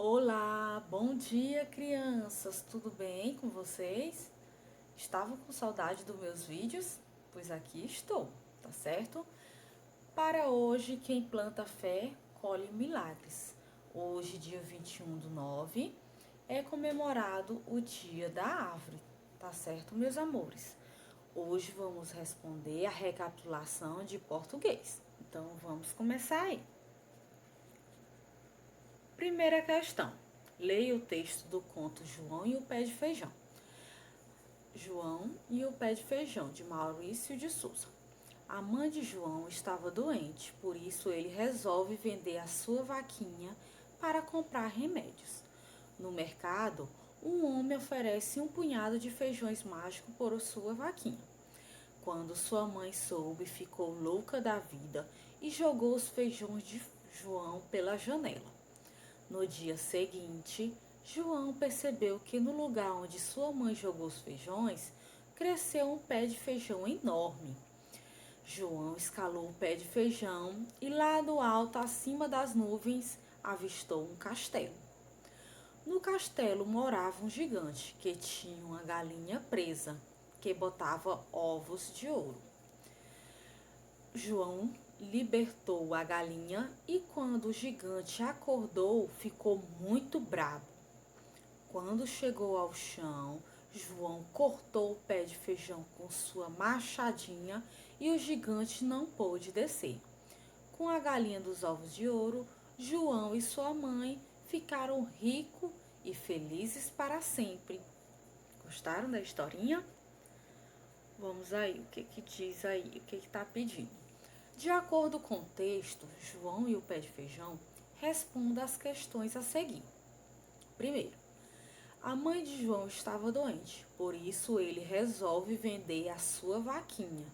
Olá, bom dia, crianças. Tudo bem com vocês? Estavam com saudade dos meus vídeos? Pois aqui estou, tá certo? Para hoje, quem planta fé, colhe milagres. Hoje, dia 21/9, é comemorado o Dia da Árvore, tá certo, meus amores? Hoje vamos responder a recapitulação de português. Então, vamos começar aí. Primeira questão. Leia o texto do conto João e o Pé de Feijão. João e o Pé de Feijão, de Maurício de Souza. A mãe de João estava doente, por isso ele resolve vender a sua vaquinha para comprar remédios. No mercado, um homem oferece um punhado de feijões mágicos por sua vaquinha. Quando sua mãe soube, ficou louca da vida e jogou os feijões de João pela janela. No dia seguinte, João percebeu que no lugar onde sua mãe jogou os feijões, cresceu um pé de feijão enorme. João escalou o pé de feijão e lá no alto, acima das nuvens, avistou um castelo. No castelo morava um gigante que tinha uma galinha presa, que botava ovos de ouro. João libertou a galinha e quando o gigante acordou, ficou muito bravo. Quando chegou ao chão, João cortou o pé de feijão com sua machadinha e o gigante não pôde descer. Com a galinha dos ovos de ouro, João e sua mãe ficaram ricos e felizes para sempre. Gostaram da historinha? Vamos aí, o que diz aí, o que está pedindo? De acordo com o texto, João e o Pé de Feijão respondem às questões a seguir. Primeiro, a mãe de João estava doente, por isso ele resolve vender a sua vaquinha.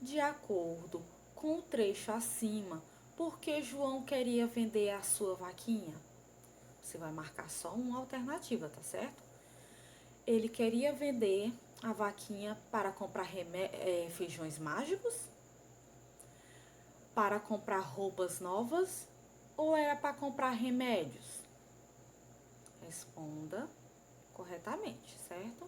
De acordo com o trecho acima, por que João queria vender a sua vaquinha? Você vai marcar só uma alternativa, tá certo? Ele queria vender a vaquinha para comprar feijões mágicos, para comprar roupas novas ou era para comprar remédios? Responda corretamente, certo?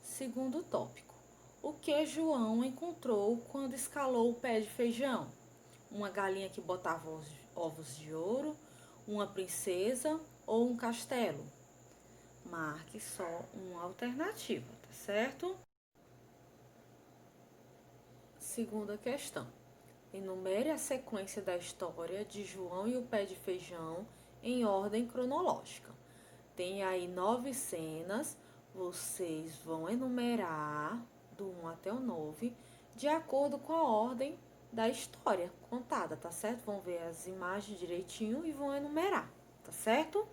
Segundo tópico. O que João encontrou quando escalou o pé de feijão? Uma galinha que botava ovos de ouro, uma princesa ou um castelo? Marque só uma alternativa, tá certo? Segunda questão. Enumere a sequência da história de João e o Pé de Feijão em ordem cronológica. Tem aí 9 cenas, vocês vão enumerar do 1 até o 9, de acordo com a ordem da história contada, tá certo? Vão ver as imagens direitinho e vão enumerar, tá certo?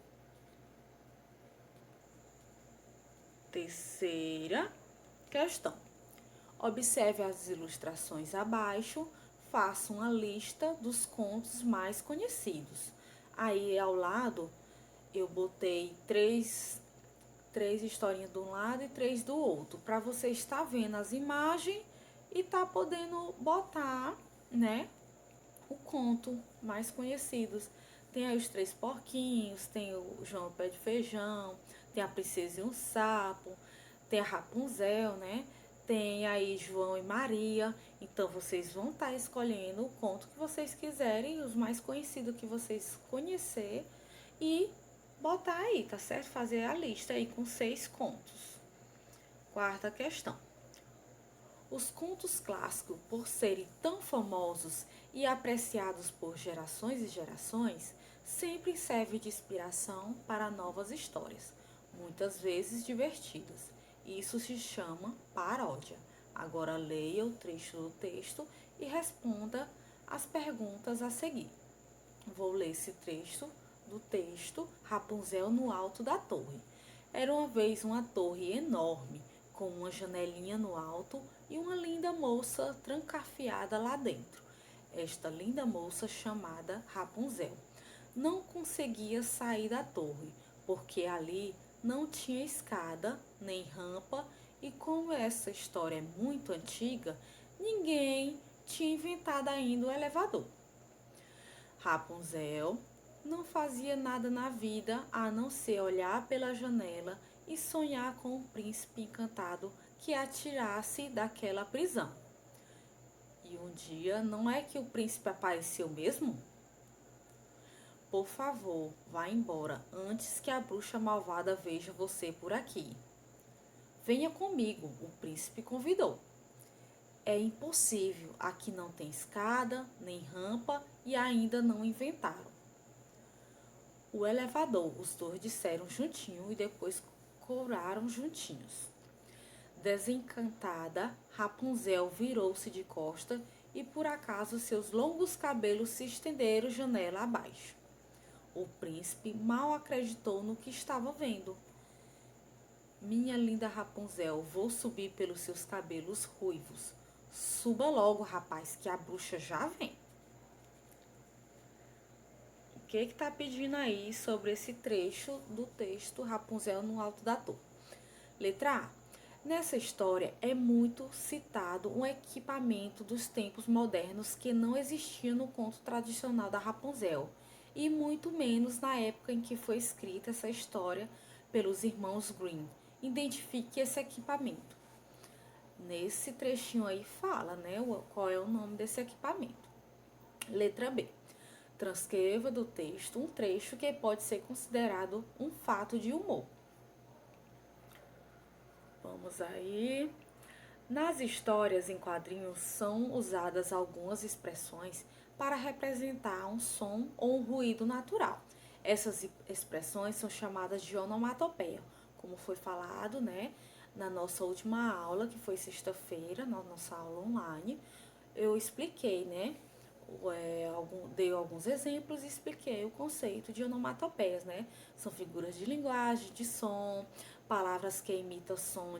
Terceira questão. Observe as ilustrações abaixo, faça uma lista dos contos mais conhecidos. Aí ao lado eu botei três historinhas de um lado e três do outro, para você estar vendo as imagens e tá podendo botar, né, o conto mais conhecidos. Tem aí os Três Porquinhos, tem o João Pé de Feijão, tem a Princesa e um Sapo, tem a Rapunzel, né? Tem aí João e Maria. Então vocês vão estar escolhendo o conto que vocês quiserem, os mais conhecidos que vocês conhecer e botar aí, tá certo? Fazer a lista aí com 6 contos. Quarta questão. Os contos clássicos, por serem tão famosos e apreciados por gerações e gerações, sempre servem de inspiração para novas histórias, muitas vezes divertidas. Isso se chama paródia. Agora leia o trecho do texto e responda as perguntas a seguir. Vou ler esse trecho do texto Rapunzel no alto da torre. Era uma vez uma torre enorme, com uma janelinha no alto e uma linda moça trancafiada lá dentro. Esta linda moça, chamada Rapunzel, não conseguia sair da torre, porque ali não tinha escada nem rampa, e como essa história é muito antiga, ninguém tinha inventado ainda o elevador. Rapunzel não fazia nada na vida a não ser olhar pela janela e sonhar com um príncipe encantado que a tirasse daquela prisão. E um dia, não é que o príncipe apareceu mesmo? Por favor, vá embora antes que a bruxa malvada veja você por aqui. Venha comigo, o príncipe convidou. É impossível, aqui não tem escada, nem rampa e ainda não inventaram o elevador. Os dois disseram juntinho e depois coraram juntinhos. Desencantada, Rapunzel virou-se de costa e por acaso seus longos cabelos se estenderam janela abaixo. O príncipe mal acreditou no que estava vendo. Minha linda Rapunzel, vou subir pelos seus cabelos ruivos. Suba logo, rapaz, que a bruxa já vem. O que tá pedindo aí sobre esse trecho do texto Rapunzel no Alto da Torre? Letra A. Nessa história é muito citado um equipamento dos tempos modernos que não existia no conto tradicional da Rapunzel, e muito menos na época em que foi escrita essa história pelos irmãos Grimm. Identifique esse equipamento. Nesse trechinho aí fala, né, qual é o nome desse equipamento. Letra B. Transcreva do texto um trecho que pode ser considerado um fato de humor. Vamos aí. Nas histórias em quadrinhos são usadas algumas expressões para representar um som ou um ruído natural. Essas expressões são chamadas de onomatopeia, como foi falado, né, na nossa última aula, que foi sexta-feira, na nossa aula online. Eu expliquei, né, dei alguns exemplos e expliquei o conceito de onomatopeias, né? São figuras de linguagem, de som, palavras que imitam som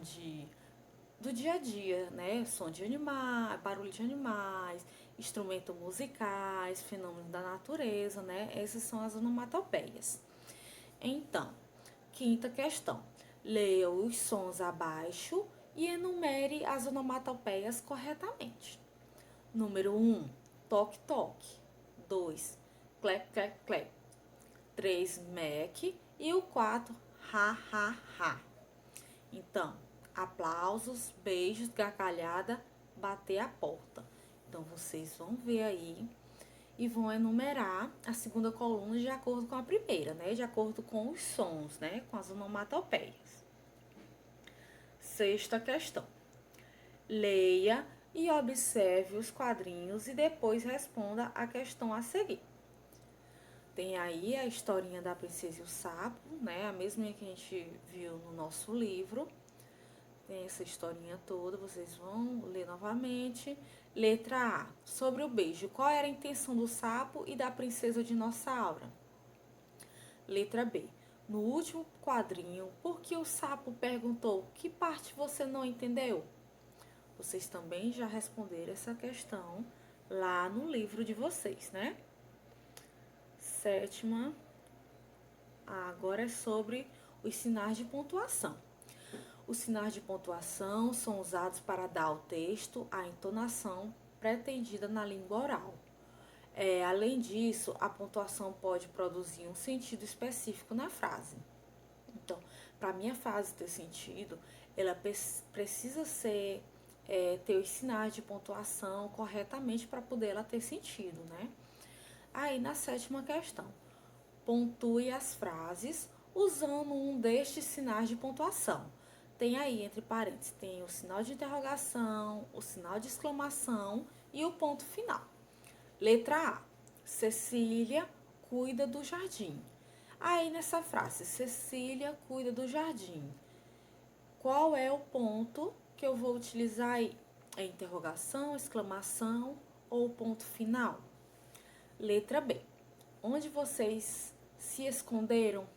do dia a dia, né? Som de animais, barulho de animais, instrumentos musicais, fenômenos da natureza, né? Essas são as onomatopeias. Então, quinta questão. Leia os sons abaixo e enumere as onomatopeias corretamente. Número 1, toque, toque. 2, clec, clec, clec. 3, mec. E o 4, ha, ha, ha. Então, aplausos, beijos, gargalhada, bater a porta. Então, vocês vão ver aí e vão enumerar a segunda coluna de acordo com a primeira, né? De acordo com os sons, né? Com as onomatopeias. Sexta questão. Leia e observe os quadrinhos e depois responda a questão a seguir. Tem aí a historinha da Princesa e o Sapo, né? A mesma que a gente viu no nosso livro. Tem essa historinha toda, vocês vão ler novamente. Letra A. Sobre o beijo. Qual era a intenção do sapo e da princesa dinossauro? Letra B. No último quadrinho, por que o sapo perguntou que parte você não entendeu? Vocês também já responderam essa questão lá no livro de vocês, né? Sétima. Agora é sobre os sinais de pontuação. Os sinais de pontuação são usados para dar ao texto a entonação pretendida na língua oral. Além disso, a pontuação pode produzir um sentido específico na frase. Então, para a minha frase ter sentido, ela precisa ter os sinais de pontuação corretamente para poder ela ter sentido, né? Aí, na sétima questão, pontue as frases usando um destes sinais de pontuação. Tem aí, entre parênteses, tem o sinal de interrogação, o sinal de exclamação e o ponto final. Letra A. Cecília cuida do jardim. Aí, nessa frase, Cecília cuida do jardim. Qual é o ponto que eu vou utilizar aí? É interrogação, exclamação ou ponto final? Letra B. Onde vocês se esconderam?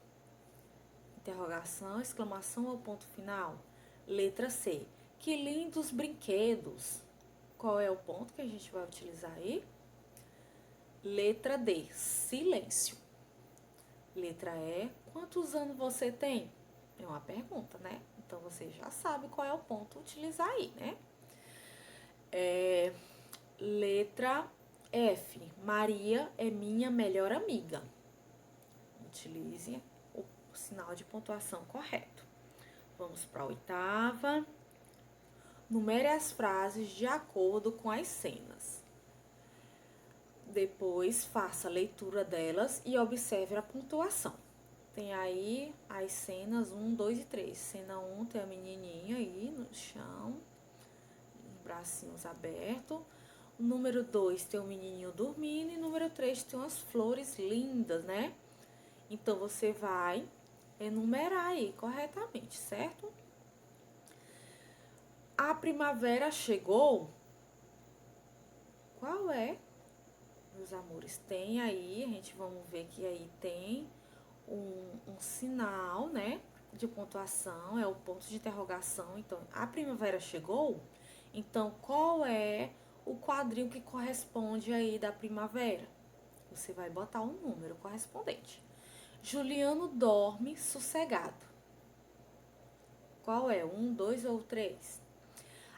Interrogação, exclamação ou ponto final? Letra C. Que lindos brinquedos. Qual é o ponto que a gente vai utilizar aí? Letra D. Silêncio. Letra E. Quantos anos você tem? É uma pergunta, né? Então, você já sabe qual é o ponto a utilizar aí, né? Letra F. Maria é minha melhor amiga. utilize o sinal de pontuação correto. Vamos para a 8ª. Numere as frases de acordo com as cenas. Depois, faça a leitura delas e observe a pontuação. Tem aí as cenas 1, 2 e 3. Cena 1 tem a menininha aí no chão, os bracinhos abertos. O número 2 tem o menininho dormindo e o número 3 tem umas flores lindas, né? Então, você vai enumerar aí corretamente, certo? A primavera chegou. Qual é? Meus amores, tem aí, a gente vamos ver que aí tem um sinal, né, de pontuação, é o ponto de interrogação. Então, a primavera chegou? Então, qual é o quadril que corresponde aí da primavera? Você vai botar um número correspondente. Juliano dorme sossegado. Qual é? 1, 2 ou 3?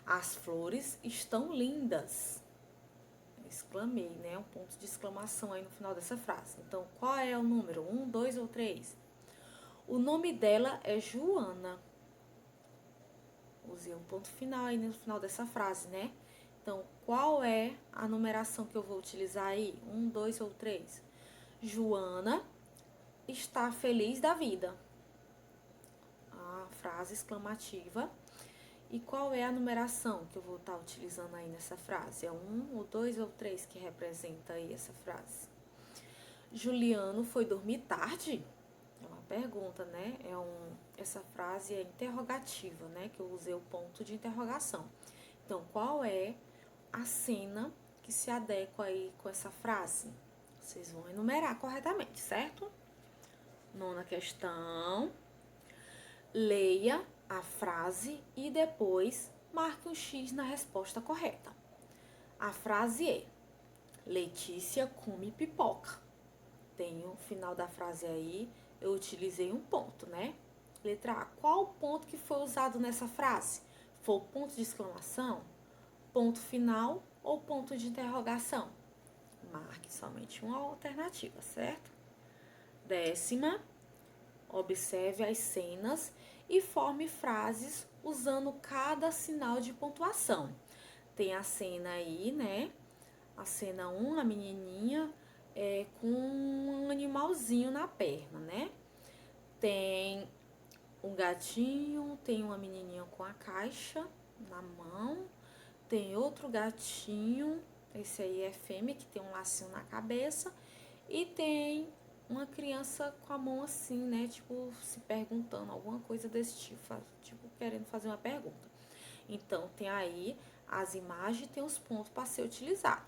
As flores estão lindas. Exclamei, né? Um ponto de exclamação aí no final dessa frase. Então, qual é o número? 1, 2 ou 3? O nome dela é Joana. Usei um ponto final aí no final dessa frase, né? Então, qual é a numeração que eu vou utilizar aí? 1, 2 ou 3? Joana está feliz da vida. A frase exclamativa. E qual é a numeração que eu vou estar utilizando aí nessa frase? É 1, ou 2 ou 3 que representa aí essa frase? Juliano foi dormir tarde? É uma pergunta, né? Essa frase é interrogativa, né? Que eu usei o ponto de interrogação. Então, qual é a cena que se adequa aí com essa frase? Vocês vão enumerar corretamente, certo? 9ª questão. Leia a frase e depois marque um X na resposta correta. A frase é: Letícia come pipoca. Tem o final da frase aí, eu utilizei um ponto, né? Letra A. Qual o ponto que foi usado nessa frase? Foi o ponto de exclamação, ponto final ou ponto de interrogação? Marque somente uma alternativa, certo? 10ª. Observe as cenas e forme frases usando cada sinal de pontuação. Tem a cena aí, né? A cena 1, a menininha com um animalzinho na perna, né? Tem um gatinho, tem uma menininha com a caixa na mão, tem outro gatinho, esse aí é fêmea, que tem um lacinho na cabeça, e tem uma criança com a mão assim, né, tipo, se perguntando alguma coisa desse tipo, querendo fazer uma pergunta. Então, tem aí as imagens e tem os pontos para ser utilizado.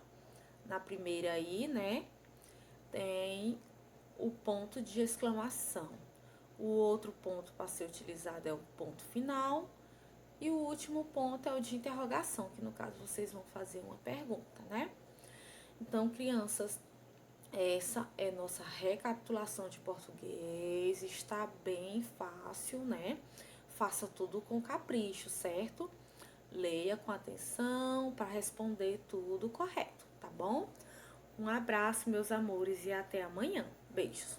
Na primeira aí, né, tem o ponto de exclamação. O outro ponto para ser utilizado é o ponto final. E o último ponto é o de interrogação, que no caso vocês vão fazer uma pergunta, né? Então, crianças, essa é nossa recapitulação de português. Está bem fácil, né? Faça tudo com capricho, certo? Leia com atenção para responder tudo correto, tá bom? Um abraço, meus amores, e até amanhã. Beijos!